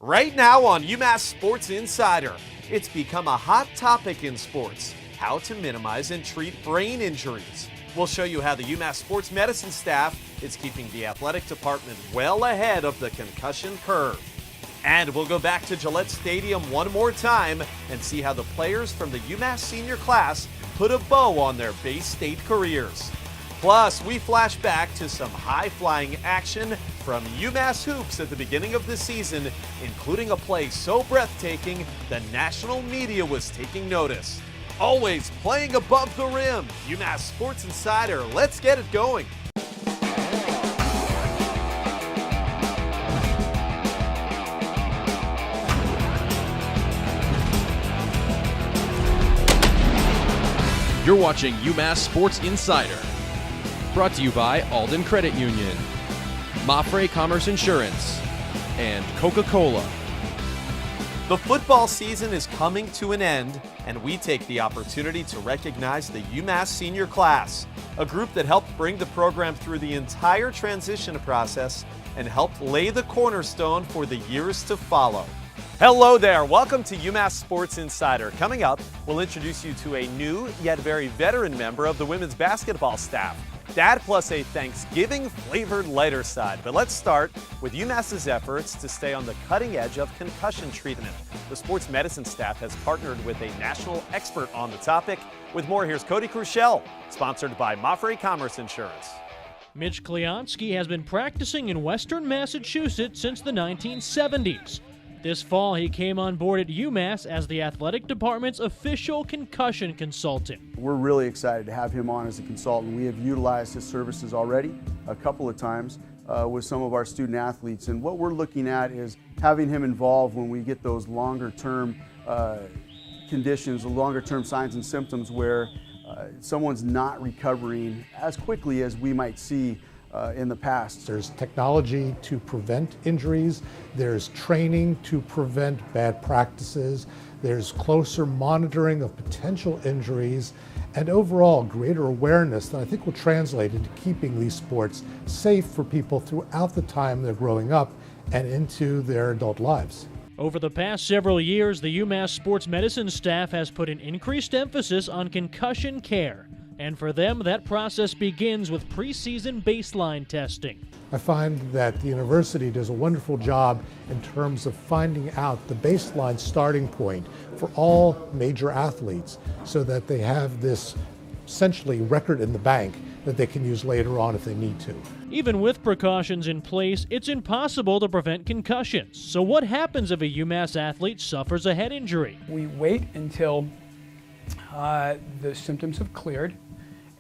Right now on UMass Sports Insider, it's become a hot topic in sports, how to minimize and treat brain injuries. We'll show you how the UMass Sports Medicine staff is keeping the athletic department well ahead of the concussion curve. And we'll go back to Gillette Stadium one more time and see how the players from the UMass senior class put a bow on their Bay State careers. Plus, we flash back to some high-flying action from UMass hoops at the beginning of the season, including a play so breathtaking the national media was taking notice. Always playing above the rim. UMass Sports Insider, let's get it going. You're watching UMass Sports Insider, brought to you by Alden Credit Union, Mafre Commerce Insurance, and Coca-Cola. The football season is coming to an end, and we take the opportunity to recognize the UMass senior class, a group that helped bring the program through the entire transition process and helped lay the cornerstone for the years to follow. Hello there, welcome to UMass Sports Insider. Coming up, we'll introduce you to a new yet very veteran member of the women's basketball staff. Dad plus a Thanksgiving-flavored lighter side. But let's start with UMass's efforts to stay on the cutting edge of concussion treatment. The sports medicine staff has partnered with a national expert on the topic. With more, here's Cody Crushell, sponsored by Mafre Commerce Insurance. Mitch Kleonsky has been practicing in Western Massachusetts since the 1970s. This fall, he came on board at UMass as the athletic department's official concussion consultant. We're really excited to have him on as a consultant. We have utilized his services already a couple of times with some of our student athletes. And what we're looking at is having him involved when we get those longer-term conditions, the longer-term signs and symptoms where someone's not recovering as quickly as we might see in the past. There's technology to prevent injuries, there's training to prevent bad practices, there's closer monitoring of potential injuries, and overall greater awareness that I think will translate into keeping these sports safe for people throughout the time they're growing up and into their adult lives. Over the past several years, the UMass Sports Medicine staff has put an increased emphasis on concussion care. And for them, that process begins with preseason baseline testing. I find that the university does a wonderful job in terms of finding out the baseline starting point for all major athletes so that they have this essentially record in the bank that they can use later on if they need to. Even with precautions in place, it's impossible to prevent concussions. So what happens if a UMass athlete suffers a head injury? We wait until the symptoms have cleared,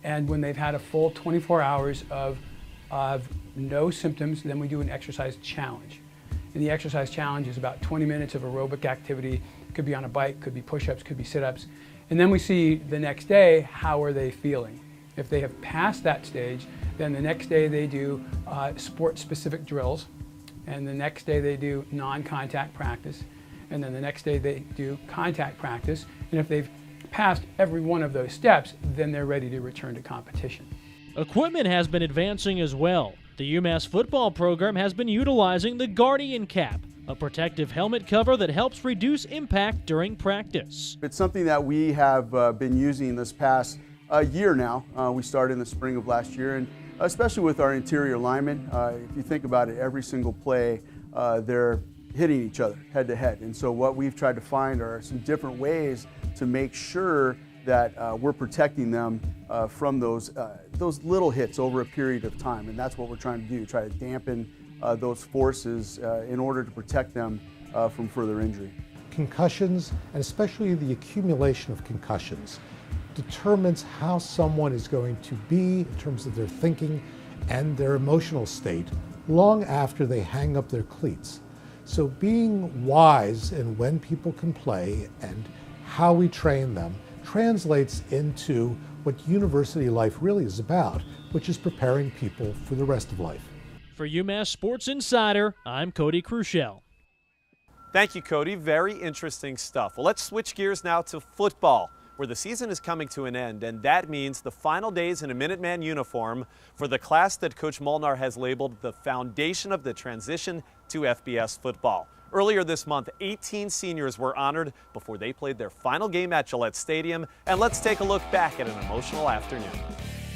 and when they've had a full 24 hours of no symptoms, then we do an exercise challenge. And the exercise challenge is about 20 minutes of aerobic activity. Could be on a bike, could be push-ups, could be sit-ups. And then we see the next day, how are they feeling? If they have passed that stage, then the next day they do sport-specific drills, and the next day they do non-contact practice, and then the next day they do contact practice. And if they've passed every one of those steps, then they're ready to return to competition. Equipment has been advancing as well. The UMass football program has been utilizing the Guardian Cap, a protective helmet cover that helps reduce impact during practice. It's something that we have been using this past year now. We started in the spring of last year, and especially with our interior linemen, if you think about it, every single play, they're hitting each other head to head. And so what we've tried to find are some different ways to make sure that we're protecting them from those little hits over a period of time. And that's what we're trying to do, try to dampen those forces in order to protect them from further injury. Concussions, and especially the accumulation of concussions, determines how someone is going to be in terms of their thinking and their emotional state long after they hang up their cleats. So being wise in when people can play and how we train them translates into what university life really is about, which is preparing people for the rest of life. For UMass Sports Insider, I'm Cody Crushell. Thank you, Cody. Very interesting stuff. Well, let's switch gears now to football. where the season is coming to an end, and that means the final days in a Minuteman uniform for the class that Coach Molnar has labeled the foundation of the transition to FBS football. Earlier this month, 18 seniors were honored before they played their final game at Gillette Stadium, and let's take a look back at an emotional afternoon.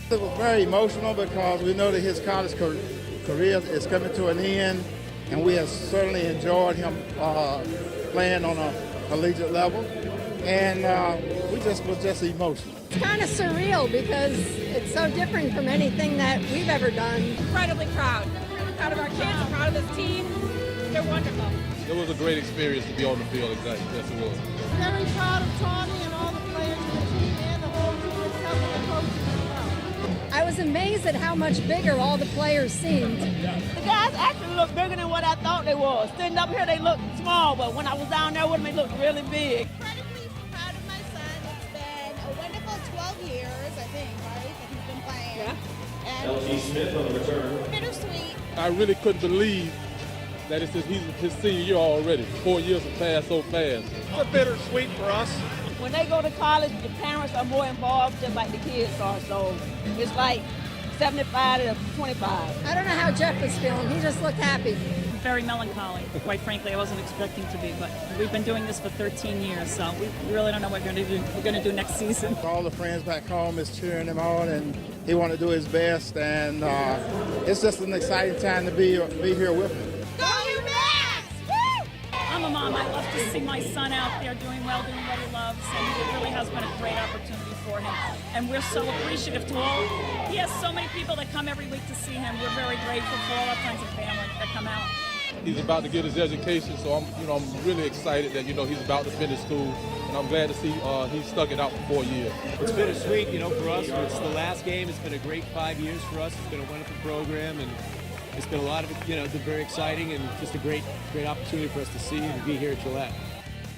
It was very emotional because we know that his college career is coming to an end, and we have certainly enjoyed him playing on a collegiate level, and we just was just emotional. It's kind of surreal because it's so different from anything that we've ever done. Incredibly proud. I'm proud of our kids, I'm proud of this team. They're wonderful. It was a great experience to be on the field, exactly. Yes, it was. Very proud of Tawny and all the players in the team and the whole team itself and the coaches as well. I was amazed at how much bigger all the players seemed. The guys actually look bigger than what I thought they was. Sitting up here, they looked small, but when I was down there with them, they looked really big. Incredibly proud of my son. It's been a wonderful 12 years, I think, right, that he's been playing. Yeah. And LT Smith on the return. Bittersweet. I really couldn't believe that he's his senior year already. 4 years have passed so fast. It's bittersweet for us. When they go to college, the parents are more involved just like the kids are, so it's like 75 to 25. I don't know how Jeff was feeling. He just looked happy. Very melancholy. Quite frankly, I wasn't expecting to be, but we've been doing this for 13 years, so we really don't know what we're going to do next season. All the friends back home is cheering him on, and he wanted to do his best, and it's just an exciting time to be here with him. Go UMass! Woo! I'm a mom. I love to see my son out there doing well, doing what he loves, and it really has been a great opportunity for him. And we're so appreciative to all. He has so many people that come every week to see him. We're very grateful for all our friends and family that come out. He's about to get his education, so I'm really excited that he's about to finish school, and I'm glad to see he stuck it out for 4 years. It's bittersweet, for us. It's the last game. It's been a great 5 years for us. It's been a wonderful program, and it's been a lot of it, it's been very exciting and just a great opportunity for us to see and be here at Gillette.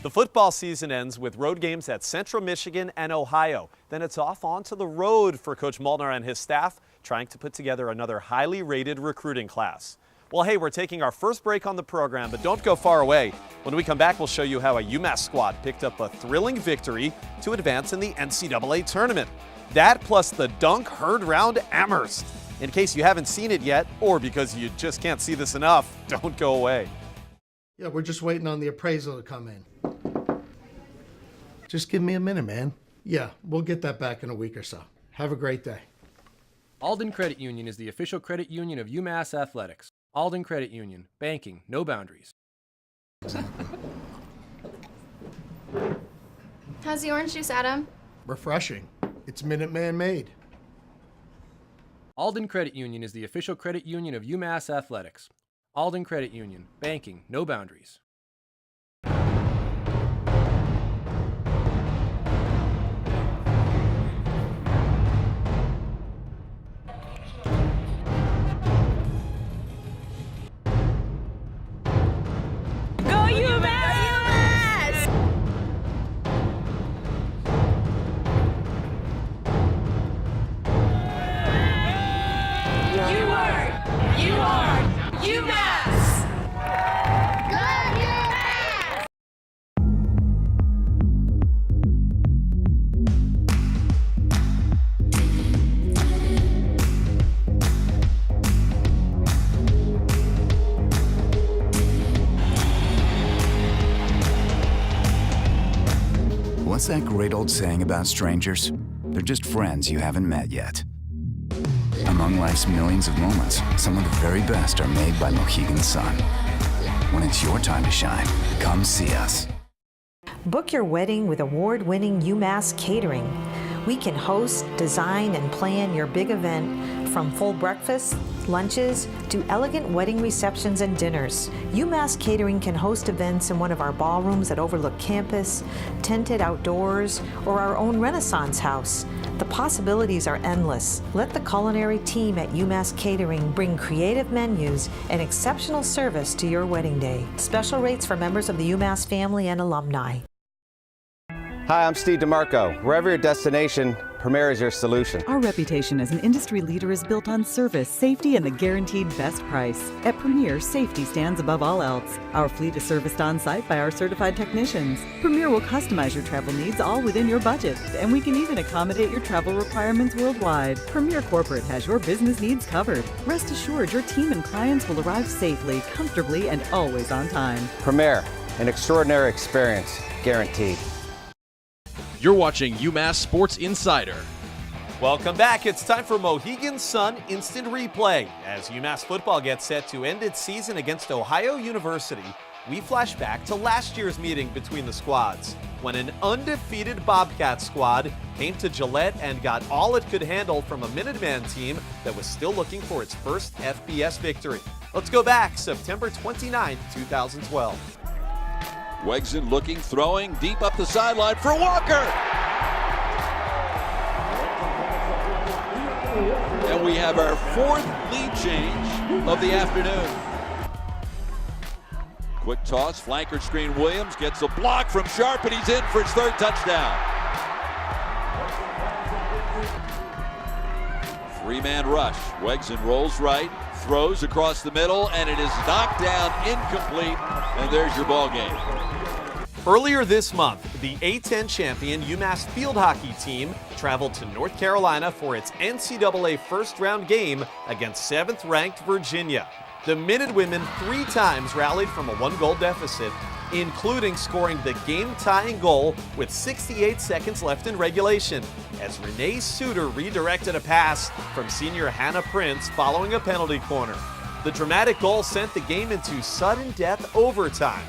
The football season ends with road games at Central Michigan and Ohio. Then it's off onto the road for Coach Molnar and his staff, trying to put together another highly rated recruiting class. Well, hey, we're taking our first break on the program, but don't go far away. When we come back, we'll show you how a UMass squad picked up a thrilling victory to advance in the NCAA Tournament. That plus the dunk heard round Amherst. In case you haven't seen it yet, or because you just can't see this enough, don't go away. Yeah, we're just waiting on the appraisal to come in. Just give me a minute, man. Yeah, we'll get that back in a week or so. Have a great day. Alden Credit Union is the official credit union of UMass Athletics. Alden Credit Union. Banking, no boundaries. How's the orange juice, Adam? Refreshing. It's Minuteman made. Alden Credit Union is the official credit union of UMass Athletics. Alden Credit Union. Banking, no boundaries. What's that great old saying about strangers? They're just friends you haven't met yet. Among life's millions of moments, some of the very best are made by Mohegan Sun. When it's your time to shine, come see us. Book your wedding with award-winning UMass Catering. We can host, design, and plan your big event from full breakfasts, lunches, to elegant wedding receptions and dinners. UMass Catering can host events in one of our ballrooms that overlook campus, tented outdoors, or our own Renaissance house. The possibilities are endless. Let the culinary team at UMass Catering bring creative menus and exceptional service to your wedding day. Special rates for members of the UMass family and alumni. Hi, I'm Steve DeMarco. Wherever your destination, Premier is your solution. Our reputation as an industry leader is built on service, safety, and the guaranteed best price. At Premier, safety stands above all else. Our fleet is serviced on-site by our certified technicians. Premier will customize your travel needs all within your budget, and we can even accommodate your travel requirements worldwide. Premier Corporate has your business needs covered. Rest assured, your team and clients will arrive safely, comfortably, and always on time. Premier, an extraordinary experience, guaranteed. You're watching UMass Sports Insider. Welcome back. It's time for Mohegan Sun Instant Replay. As UMass football gets set to end its season against Ohio University, we flash back to last year's meeting between the squads, when an undefeated Bobcat squad came to Gillette and got all it could handle from a Minuteman team that was still looking for its first FBS victory. Let's go back September 29th, 2012. Wegson looking, throwing deep up the sideline for Walker. And we have our fourth lead change of the afternoon. Quick toss, flanker screen. Williams gets a block from Sharp, and he's in for his third touchdown. Three-man rush. Wegson rolls right, throws across the middle, and it is knocked down, incomplete, and there's your ball game. Earlier this month, the A-10 champion UMass field hockey team traveled to North Carolina for its NCAA first-round game against 7th-ranked Virginia. The Minutewomen 3 times rallied from a 1-goal deficit, including scoring the game-tying goal with 68 seconds left in regulation, as Renee Suter redirected a pass from senior Hannah Prince following a penalty corner. The dramatic goal sent the game into sudden death overtime.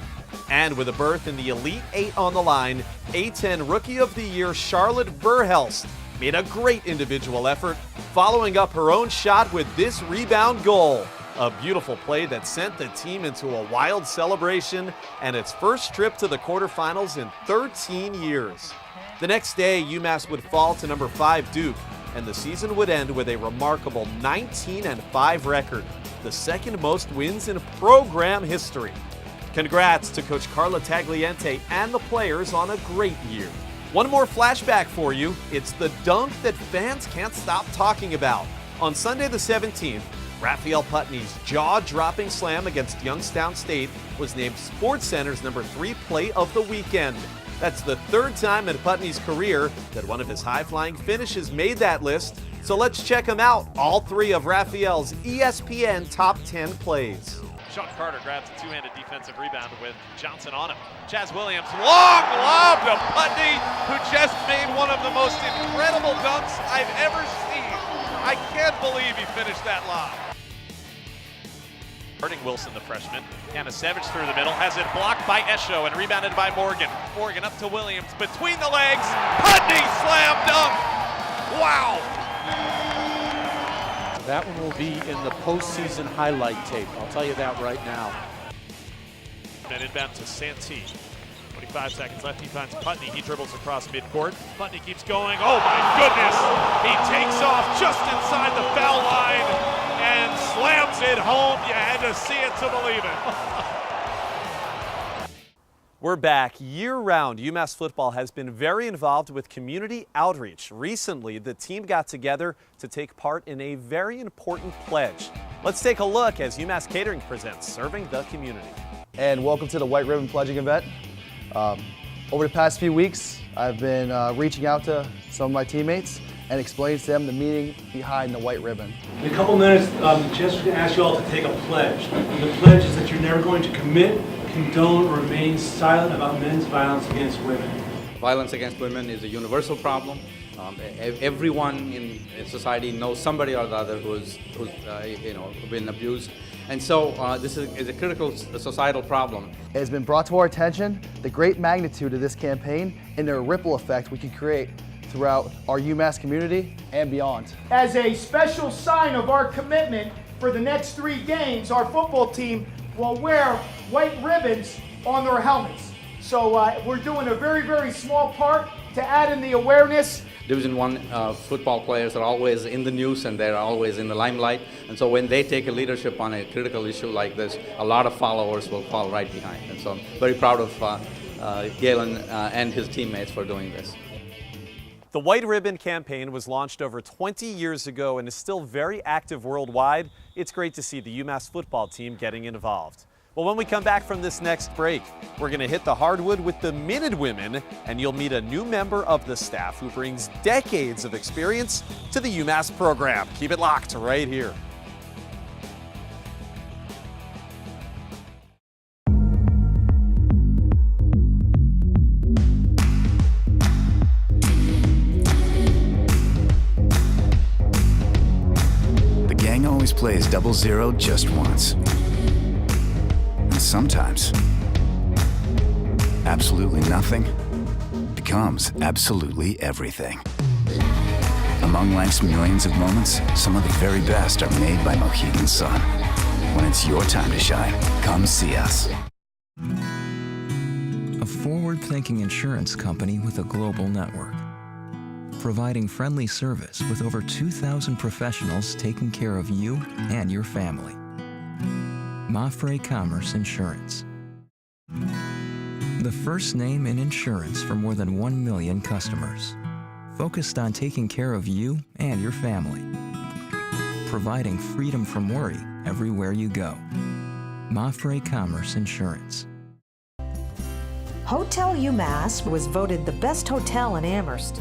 And with a berth in the Elite 8 on the line, A-10 Rookie of the Year Charlotte Verhelst made a great individual effort, following up her own shot with this rebound goal. A beautiful play that sent the team into a wild celebration and its first trip to the quarterfinals in 13 years. The next day, UMass would fall to number 5 Duke, and the season would end with a remarkable 19-5 record, the second most wins in program history. Congrats to Coach Carla Tagliente and the players on a great year. One more flashback for you. It's the dunk that fans can't stop talking about. On Sunday the 17th, Raphael Putney's jaw-dropping slam against Youngstown State was named SportsCenter's number 3 play of the weekend. That's the 3rd time in Putney's career that one of his high-flying finishes made that list. So let's check them out, all 3 of Raphael's ESPN Top 10 plays. Sean Carter grabs a two-handed defensive rebound with Johnson on him. Chaz Williams, long lob to Putney, who just made one of the most incredible dunks I've ever seen. I can't believe he finished that lob. Hurting Wilson, the freshman. Hannah Savage through the middle, has it blocked by Esho and rebounded by Morgan. Morgan up to Williams, between the legs, Putney slam dunk! Wow! That one will be in the postseason highlight tape. I'll tell you that right now. And inbound to Santee. 25 seconds left. He finds Putney. He dribbles across midcourt. Putney keeps going. Oh my goodness! He takes off just inside the foul line and slams it home. You had to see it to believe it. We're back. Year-round, UMass football has been very involved with community outreach. Recently, the team got together to take part in a very important pledge. Let's take a look as UMass Catering presents Serving the Community. And welcome to the White Ribbon Pledging event. Over the past few weeks, I've been reaching out to some of my teammates and explaining to them the meaning behind the white ribbon. In a couple minutes, just going to ask you all to take a pledge. The pledge is that you're never going to commit, condone, or remain silent about men's violence against women. Violence against women is a universal problem. Everyone in society knows somebody or the other who's been abused. And so this is a critical societal problem. It has been brought to our attention the great magnitude of this campaign and the ripple effect we can create throughout our UMass community and beyond. As a special sign of our commitment for the next 3 games, our football team will wear white ribbons on their helmets. So we're doing a very, very small part to add in the awareness. Division I football players are always in the news and they're always in the limelight. And so when they take a leadership on a critical issue like this, a lot of followers will fall right behind. And so I'm very proud of Galen and his teammates for doing this. The White Ribbon campaign was launched over 20 years ago and is still very active worldwide. It's great to see the UMass football team getting involved. Well, when we come back from this next break, we're going to hit the hardwood with the Minute Women, and you'll meet a new member of the staff who brings decades of experience to the UMass program. Keep it locked right here. Always plays 00 just once. And sometimes, absolutely nothing becomes absolutely everything. Among life's millions of moments, some of the very best are made by Mohegan Sun. When it's your time to shine, come see us. A forward-thinking insurance company with a global network, providing friendly service with over 2,000 professionals taking care of you and your family. Mafre Commerce Insurance. The first name in insurance for more than 1 million customers. Focused on taking care of you and your family. Providing freedom from worry everywhere you go. Mafre Commerce Insurance. Hotel UMass was voted the best hotel in Amherst.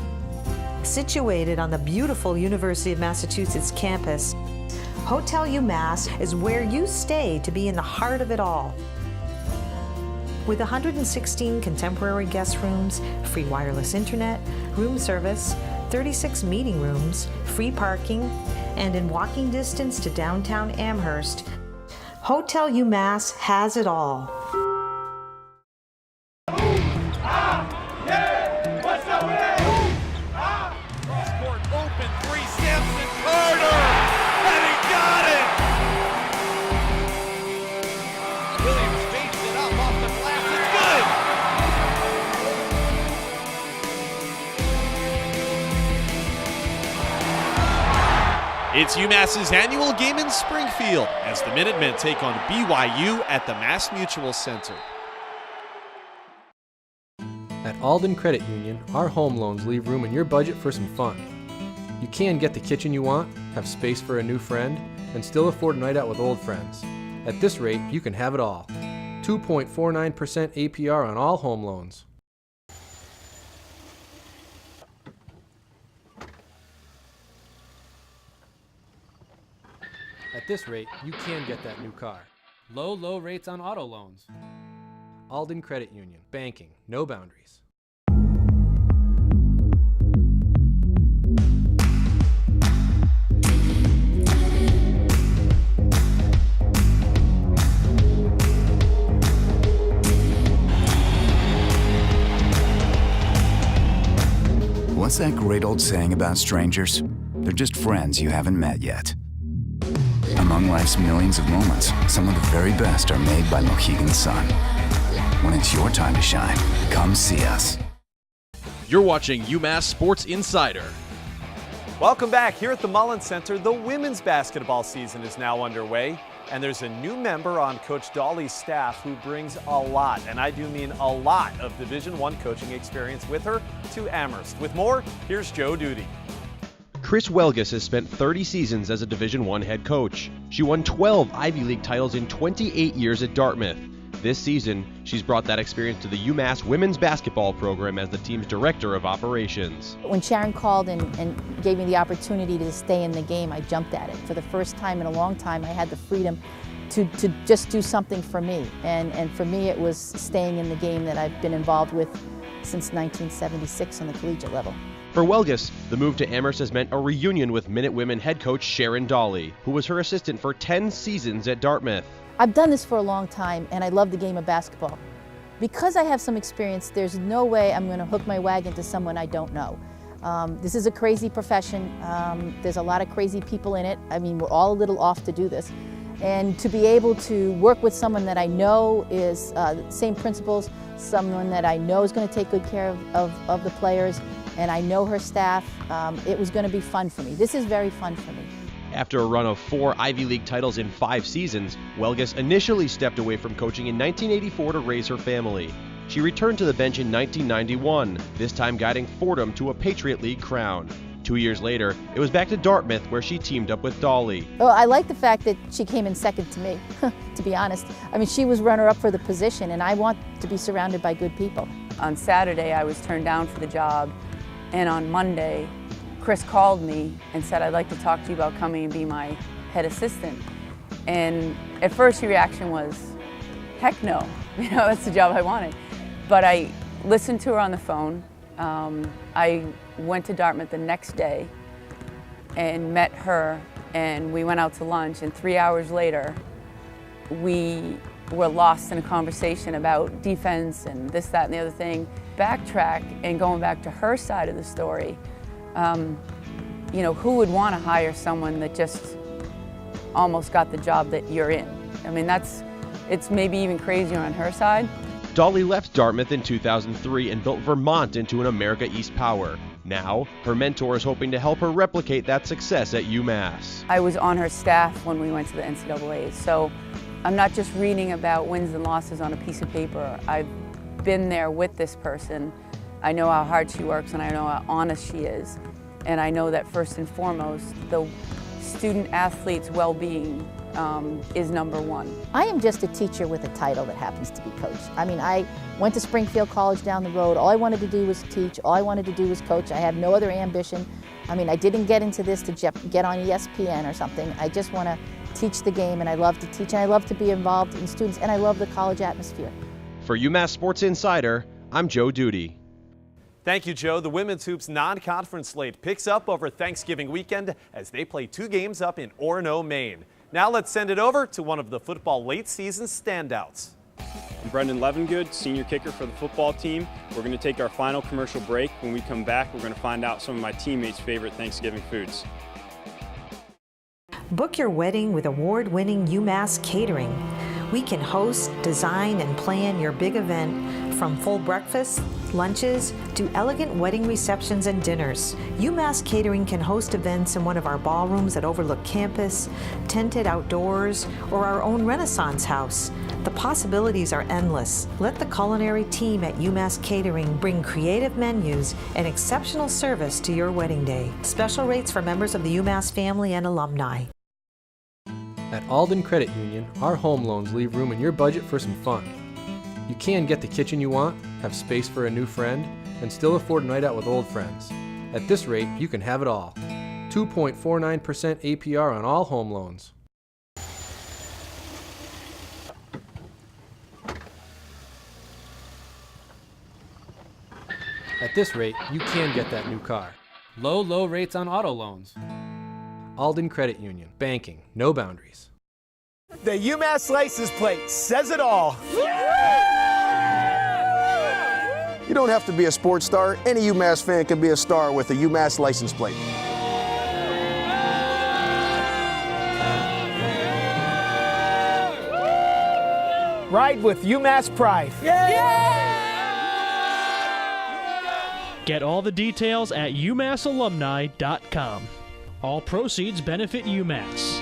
Situated on the beautiful University of Massachusetts campus, Hotel UMass is where you stay to be in the heart of it all. With 116 contemporary guest rooms, free wireless internet, room service, 36 meeting rooms, free parking, and in walking distance to downtown Amherst, Hotel UMass has it all. It's UMass's annual game in Springfield as the Minutemen take on BYU at the Mass Mutual Center. At Alden Credit Union, our home loans leave room in your budget for some fun. You can get the kitchen you want, have space for a new friend, and still afford a night out with old friends. At this rate, you can have it all. 2.49% APR on all home loans. At this rate, you can get that new car. Low rates on auto loans. Alden Credit Union. Banking, no boundaries. What's that great old saying about strangers? They're just friends you haven't met yet. Among life's millions of moments, some of the very best are made by Mohegan Sun. When it's your time to shine, come see us. You're watching UMass Sports Insider. Welcome back. Here at the Mullins Center, the women's basketball season is now underway, and there's a new member on Coach Dawley's staff who brings a lot, and I do mean a lot, of Division I coaching experience with her to Amherst. With more, here's Joe Duty. Chris Welgus has spent 30 seasons as a Division I head coach. She won 12 Ivy League titles in 28 years at Dartmouth. This season, she's brought that experience to the UMass women's basketball program as the team's director of operations. When Sharon called and gave me the opportunity to stay in the game, I jumped at it. For the first time in a long time, I had the freedom to just do something for me. And for me, it was staying in the game that I've been involved with since 1976 on the collegiate level. For Welgus, the move to Amherst has meant a reunion with Minute Women head coach Sharon Dawley, who was her assistant for 10 seasons at Dartmouth. I've done this for a long time, and I love the game of basketball. Because I have some experience, there's no way I'm going to hook my wagon to someone I don't know. This is a crazy profession. There's a lot of crazy people in it. I mean, we're all a little off to do this. And to be able to work with someone that I know is the same principles, someone that I know is going to take good care of the players, and I know her staff, it was going to be fun for me. This is very fun for me. After a run of 4 Ivy League titles in 5 seasons, Welgus initially stepped away from coaching in 1984 to raise her family. She returned to the bench in 1991, this time guiding Fordham to a Patriot League crown. 2 years later, it was back to Dartmouth where she teamed up with Dolly. Well, I like the fact that she came in second to me, to be honest. I mean, she was runner-up for the position, and I want to be surrounded by good people. On Saturday, I was turned down for the job, and on Monday, Chris called me and said, I'd like to talk to you about coming and be my head assistant. And at first, your reaction was, heck no, that's the job I wanted. But I listened to her on the phone. I went to Dartmouth the next day and met her, and we went out to lunch, and 3 hours later, we were lost in a conversation about defense and this, that, and the other thing. Backtrack and going back to her side of the story, who would want to hire someone that just almost got the job that you're in? I mean, it's maybe even crazier on her side. Dolly left Dartmouth in 2003 and built Vermont into an America East power. Now, her mentor is hoping to help her replicate that success at UMass. I was on her staff when we went to the NCAA, so I'm not just reading about wins and losses on a piece of paper. I've been there with this person. I know how hard she works, and I know how honest she is. And I know that first and foremost, the student-athlete's well-being is number one. I am just a teacher with a title that happens to be coach. I mean, I went to Springfield College down the road. All I wanted to do was teach. All I wanted to do was coach. I had no other ambition. I mean, I didn't get into this to get on ESPN or something. I just want to teach the game, and I love to teach, and I love to be involved in students, and I love the college atmosphere. For UMass Sports Insider, I'm Joe Duty. Thank you, Joe. The women's hoops non-conference slate picks up over Thanksgiving weekend as they play 2 games up in Orono, Maine. Now let's send it over to one of the football late season standouts. I'm Brendan Levengood, senior kicker for the football team. We're going to take our final commercial break. When we come back, we're going to find out some of my teammates' favorite Thanksgiving foods. Book your wedding with award-winning UMass Catering. We can host, design, and plan your big event from full breakfasts, lunches, to elegant wedding receptions and dinners. UMass Catering can host events in one of our ballrooms that overlook campus, tented outdoors, or our own Renaissance house. The possibilities are endless. Let the culinary team at UMass Catering bring creative menus and exceptional service to your wedding day. Special rates for members of the UMass family and alumni. At Alden Credit Union, our home loans leave room in your budget for some fun. You can get the kitchen you want, have space for a new friend, and still afford a night out with old friends. At this rate, you can have it all. 2.49% APR on all home loans. At this rate, you can get that new car. Low rates on auto loans. Alden Credit Union. Banking. No boundaries. The UMass license plate says it all. You don't have to be a sports star. Any UMass fan can be a star with a UMass license plate. Ride with UMass pride. Get all the details at UMassAlumni.com. All proceeds benefit UMass.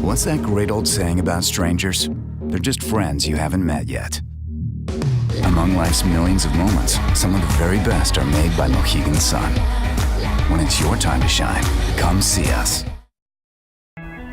What's that great old saying about strangers? They're just friends you haven't met yet. Among life's millions of moments, some of the very best are made by Mohegan Sun. When it's your time to shine, come see us.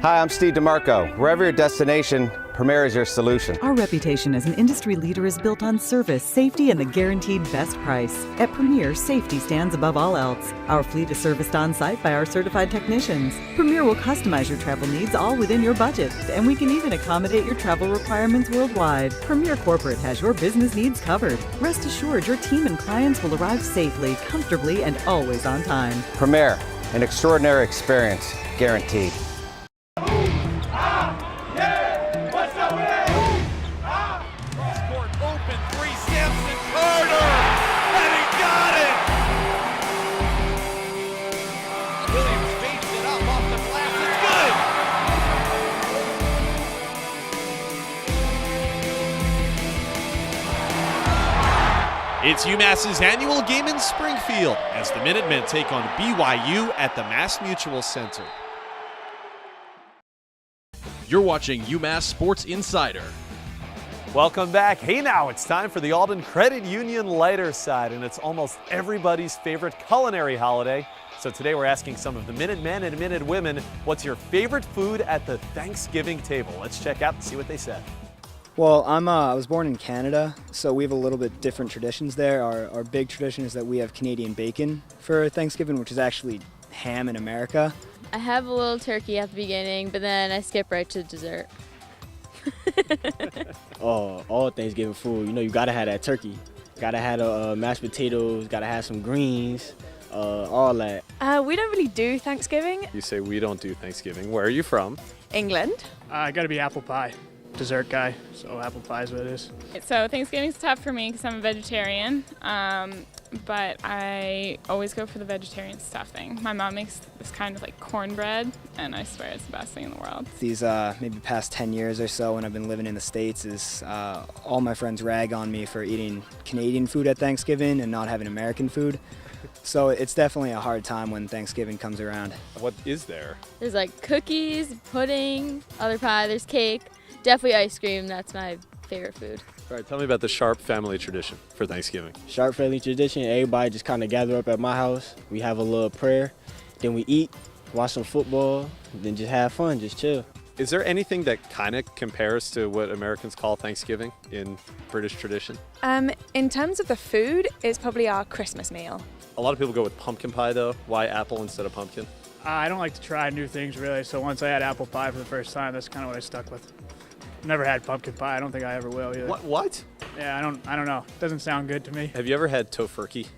Hi, I'm Steve DeMarco. Wherever your destination, Premier is your solution. Our reputation as an industry leader is built on service, safety, and the guaranteed best price. At Premier, safety stands above all else. Our fleet is serviced on-site by our certified technicians. Premier will customize your travel needs all within your budget, and we can even accommodate your travel requirements worldwide. Premier Corporate has your business needs covered. Rest assured, your team and clients will arrive safely, comfortably, and always on time. Premier, an extraordinary experience, guaranteed. It's UMass's annual game in Springfield as the Minutemen take on BYU at the Mass Mutual Center. You're watching UMass Sports Insider. Welcome back. Hey, now it's time for the Alden Credit Union lighter side, and it's almost everybody's favorite culinary holiday. So today we're asking some of the Minutemen and Minutewomen, what's your favorite food at the Thanksgiving table? Let's check out and see what they said. Well, I was born in Canada, so we have a little bit different traditions there. Our big tradition is that we have Canadian bacon for Thanksgiving, which is actually ham in America. I have a little turkey at the beginning, but then I skip right to dessert. All Thanksgiving food, you gotta have that turkey. Gotta have mashed potatoes, gotta have some greens, all that. We don't really do Thanksgiving. You say we don't do Thanksgiving. Where are you from? England. Gotta be apple pie. Dessert guy, so apple pie is what it is. So Thanksgiving's tough for me because I'm a vegetarian, but I always go for the vegetarian stuffing. My mom makes this kind of like cornbread, and I swear it's the best thing in the world. These maybe past 10 years or so when I've been living in the States is all my friends rag on me for eating Canadian food at Thanksgiving and not having American food. So it's definitely a hard time when Thanksgiving comes around. What is there? There's like cookies, pudding, other pie, there's cake. Definitely ice cream, that's my favorite food. All right, tell me about the Sharp family tradition for Thanksgiving. Sharp family tradition, everybody just kind of gather up at my house. We have a little prayer, then we eat, watch some football, then just have fun, just chill. Is there anything that kind of compares to what Americans call Thanksgiving in British tradition? In terms of the food, it's probably our Christmas meal. A lot of people go with pumpkin pie though. Why apple instead of pumpkin? I don't like to try new things really, so once I had apple pie for the first time, that's kind of what I stuck with. Never had pumpkin pie. I don't think I ever will either. What? Yeah, I don't know. It doesn't sound good to me. Have you ever had tofurkey?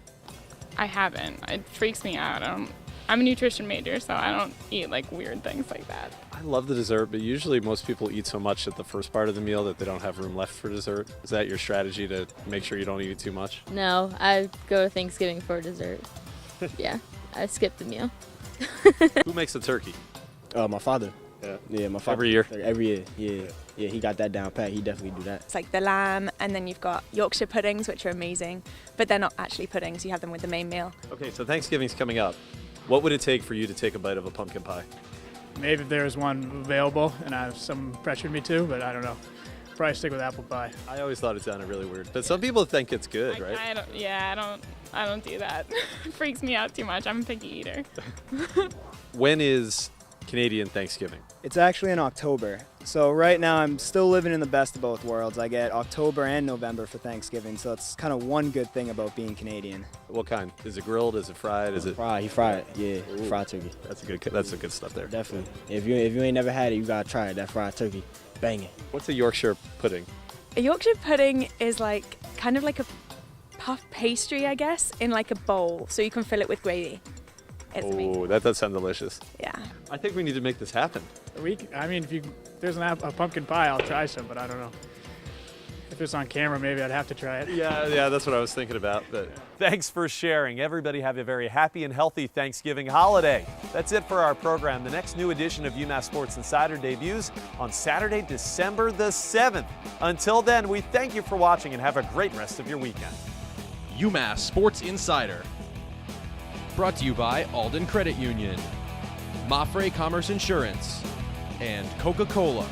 I haven't. It freaks me out. I'm a nutrition major, so I don't eat like weird things like that. I love the dessert, but usually most people eat so much at the first part of the meal that they don't have room left for dessert. Is that your strategy to make sure you don't eat too much? No, I go to Thanksgiving for dessert. Yeah, I skip the meal. Who makes the turkey? My father. Yeah, my father. Every year? Every year, yeah, he got that down pat. He definitely do that. It's like the lamb, and then you've got Yorkshire puddings, which are amazing, but they're not actually puddings. You have them with the main meal. Okay, so Thanksgiving's coming up. What would it take for you to take a bite of a pumpkin pie? Maybe if there was one available and someone pressured me to, but I don't know. Probably stick with apple pie. I always thought it sounded really weird, but some people think it's good, right? I don't do that. It freaks me out too much. I'm a picky eater. When is Canadian Thanksgiving? It's actually in October. So right now I'm still living in the best of both worlds. I get October and November for Thanksgiving, so it's kind of one good thing about being Canadian. What kind? Is it grilled? Is it fried? Is it fried? He fried, yeah. Ooh. Fried turkey. That's the good stuff there. Definitely. If you ain't never had it, you gotta try it. That fried turkey, banging. What's a Yorkshire pudding? A Yorkshire pudding is like kind of like a puff pastry, I guess, in like a bowl, so you can fill it with gravy. Oh, that does sound delicious. Yeah. I think we need to make this happen. If there's a pumpkin pie, I'll try some, but I don't know. If it's on camera, maybe I'd have to try it. Yeah, that's what I was thinking about. But thanks for sharing. Everybody have a very happy and healthy Thanksgiving holiday. That's it for our program. The next new edition of UMass Sports Insider debuts on Saturday, December the 7th. Until then, we thank you for watching and have a great rest of your weekend. UMass Sports Insider. Brought to you by Alden Credit Union, Mafre Commerce Insurance, and Coca-Cola.